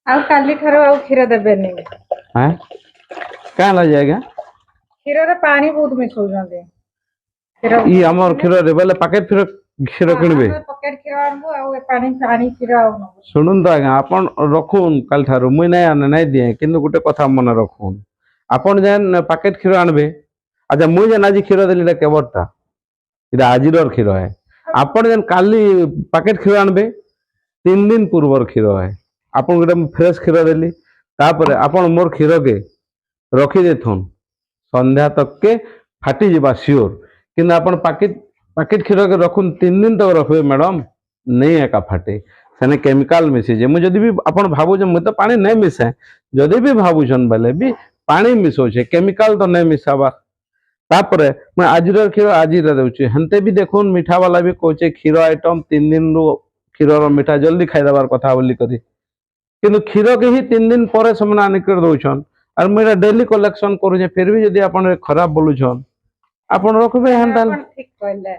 ଆଉ କାଲି ଠାରୁ ଆଉ କ୍ଷୀର ଦେବେନି। हां का ला जाएगा କ୍ଷୀରରେ ପାଣି ବହୁତ ମିଶଉଛନ୍ତି। ई हमर खीर रे बेले पैकेट खीर किनबे ପକେଟ କ୍ଷୀର ଆଣିବୁ ଆଉ ଏ ପାଣି କ୍ଷୀର ଆଉ ନବୁ। शुणुन तो आज्ञा आपण रखुन काल ठारू मुई नहीं आने नहीं दिए किंतु गोटे कथा मन रखुन आपण जेन पैकेट क्षीर आनबे अच्छा मुई जेन आज क्षीर देली केवरटा इटा आजिर क्षीर है आपण जेन काली पैकेट क्षीर आनबे 3 दिन पूर्वर क्षीर है आपण गोटे फ्रेश क्षीर देली तापर आपण मोर क्षीर के रखी देथुन संध्या तक के फाटी जिबा श्योर किंतु आपण पैकेट पैकेट क्षीर के रखुन 3 दिन तक रखबे मैडम नहीं एका फाटे सेने केमिकल मिसी जे मुझे भी आपण भाबु जे मुझे तो पानी नहीं मिसे जदि भी भाबुछन बेले भी पानी मिसो छे केमिकल तो नहीं मिसाबा तापरे मैं आजिर क्षीर आजिर देउची हंते भी देखुन मीठा वाला भी कहचे क्षीर आइटम 3 दिन रो क्षीर रो मीठा जल्दी खाइ दबार कथा बोली करी किंतु क्षीर के ही 3 दिन परे समान आनि कर दोछन और मेरा डेली कलेक्शन करू जे फिर भी यदि आपण खराब बोलुछन आपण रखबे हंता ठीक कहले।